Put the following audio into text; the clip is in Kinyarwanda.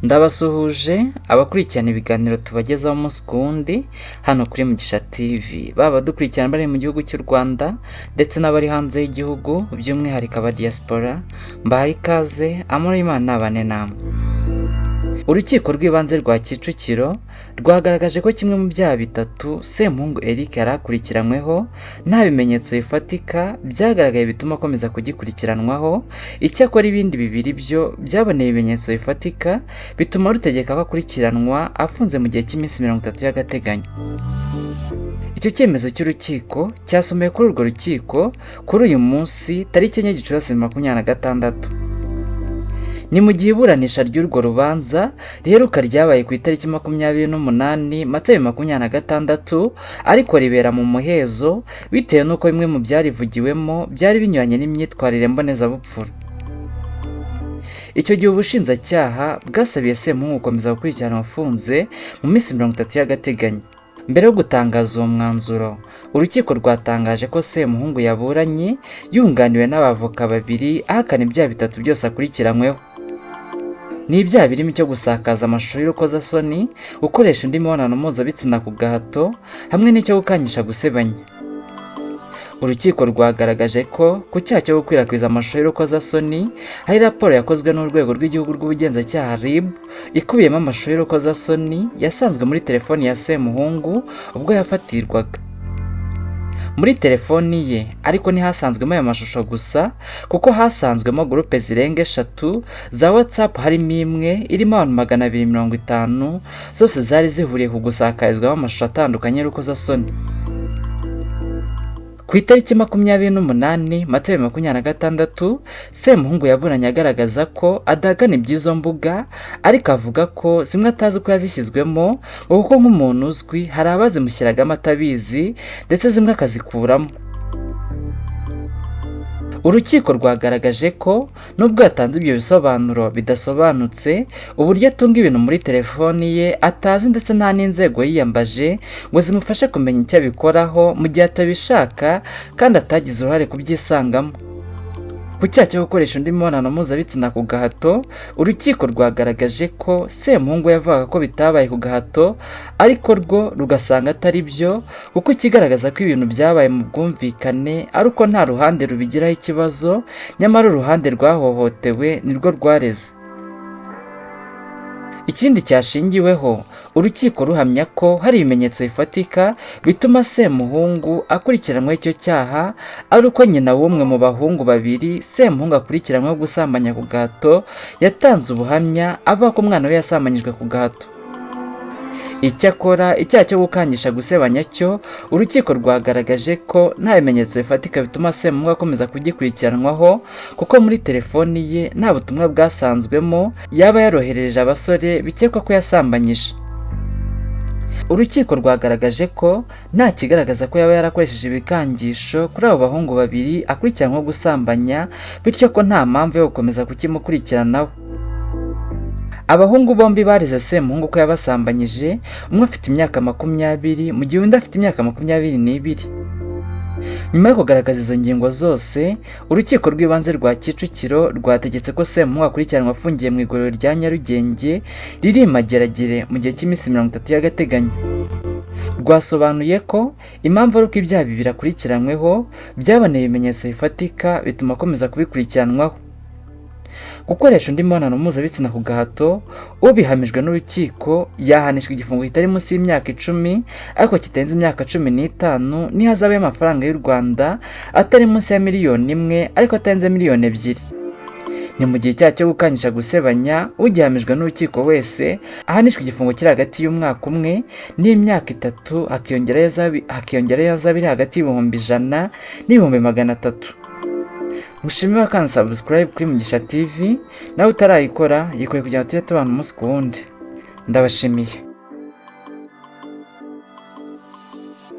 Ndabasuhuje abakurikirana ibiganiro tubagezaho umunsi ku wundi hano kuri Mugisha TV, baba dukurikirana bari mu gihugu cy'u Rwanda ndetse n'abari hanze y'igihugu by'umwihariko aba diaspora, mbahaye ikaze, amahoro y'Imana nabane namwe. Urukiko rw'ibanze rwa Kicukiro rwagaragaje ko kimwe mu byaha bitatu Sempungu Eric yari akurikiranyweho nta bimenyetso bifatika byagaragaye bituma akomeza kugikurikiranwaho, icyakora ibindi bibiri byo byaboneye ibimenyetso bifatika bituma rutegeka ko akurikiranwa afunze mu gihe cy'iminsi 30 y'agateganyo. Icyo cyemezo cy'urukiko cyasomewe kuri urwo rukiko kuri uyu munsi tariki 4 Gicurasi 2026. Ni mu gihe iburanisha ry'urwo rubanza riheruka ryabaye ku itariki 28 Mata 2026, ariko ribera mu muhezo bitewe n'uko bimwe mu byarivugiwemo byari binyuranye n'imyitwarire mbonezabupfura. Icyo gihe ubushinjacyaha bwasabiye Sempungu gukomeza gukurikiranwa afunze mu minsi 30 y'agateganyo. Mbere yo gutangaza uwo mwanzuro, urukiko rwatangaje ko Sempungu yaburanye yunganiwe n'abavoka babiri ahakana ibyaha bitatu byose akurikiranyweho. Ni ibyaha birimo icyo gusakaza amashusho y'urukozasoni, gukoresha undi mibonano mpuzabitsina ku gahato, hamwe n'icyo gukanyisha gusebanya. Urukiko rwagaragaje ko ku cyaha cyo gukwirakwiza amashusho y'urukozasoni hari raporo yakozwe n'urwego rw'igihugu rw'ubugenzacyaha RIB ikubiyemo amashusho y'urukozasoni yasanzwe muri telefoni ya Sempungu ubwo yafatirwaga. Muri telefoni ye ariko ntihasanzwemo ayo mashusho gusa, kuko hasanzwemo gurupe zirenga 3 za WhatsApp, harimo imwe irimo abantu 250 zose zari zihuriye ku gusakarizwaho amashusho atandukanye y'urukozasoni. Ku itariki 28 Mata 2026, Sempungu yaburanye agaragaza ko adahakana iby'izo mbuga, ariko avuga ko zimwe atazi uko yazishyizwemo kuko nk'umuntu uzwi hari abazimushyiragamo atabizi ndetse zimwe akazikuramo. Urukiko rwagaragaje ko nubwo yatanze ibyo bisobanuro bidasobanutse, uburyo atunga ibintu muri telefoni ye atazi ndetse nta n'inzego yiyambaje ngo zimufashe kumenya icyo abikoraho mu gihe atabishaka kandi atagize uruhare kubyisangamo. Ku cyaha cyo gukoresha undi mibonano mpuzabitsina ku gahato, urukiko rwagaragaje ko Sempungu yavugaga ko bitabaye ku gahato, ariko rwo rugasanga atari byo, kuko ikigaragaza ko ibintu byabaye mu bwumvikane ari uko nta ruhande rubigiraho ikibazo, nyamara uruhande rwahohotewe nirwo rwareze. Ikindi cyashingiweho, urukiko ruhamya ko hari ibimenyetso bifatika bituma Sempungu akurikiranwaho icyo cyaha, ari uko nyina w'umwe mu bahungu babiri Sempungu akurikiranyweho gusambanya ku gahato yatanze ubuhamya avuga ko umwana we yasambanyijwe ku gahato. Icyakora icyaha cyo gukangisha gusebanya cyo urukiko rwagaragaje ko nta bimenyetso bifatika bituma Sempungu akomeza kugikurikiranwaho, kuko muri telefoni ye nta butumwa bwasanzwemo yaba yaroherereje abasore bikekwa ko yasambanyije. Urukiko rwagaragaje ko nta kigaragaza ko yaba yarakoresheje ibikangisho kuri abo bahungu babiri akurikiranwaho gusambanya, bityo ko nta mpamvu yo gukomeza kukimukurikiranaho. Abahungu bombi barize Sempungu ko yabasambanyije, umwe afite imyaka 20 mu gihe undi afite imyaka 22. Nyuma yo kugaragaza izo ngingo zose, urukiko rw'ibanze rwa Kicukiro rwategetse ko Sempungu akurikiranwa afungiye mu igororero rya Nyarugenge riri i Mageragere mu gihe cy'iminsi 30 y'agateganyo. Rwasobanuye ko impamvu ari uko ibyaha bibiri akurikiranyweho byaboneye ibimenyetso bifatika bituma akomeza kubikurikiranwaho. Gukoresha undi mibonano mpuzabitsina ku gahato, ubihamijwe n'urukiko yahanishwa igifungo kitari munsi y'imyaka 10, ariko kitarenze imyaka 15 n'ihazabu y'amafaranga y'u Rwanda atari munsi ya miliyoni 1, ariko atarenze miliyoni 2. Ni mu gihe icyaha cyo gukanyisha gusebanya ugihamijwe n'urukiko wese ahanishwa igifungo kiri hagati y'umwaka 1 n'imyaka 3, hakiyongeraho ihazabu iri hagati y'ibihumbi 100 n'ibihumbi 300. Mushimira kandi subscribe kuri Mugisha TV, nawe utarayikora yikoye kugira ngo tujye tubana umunsi ku wundi. Ndabashimiye.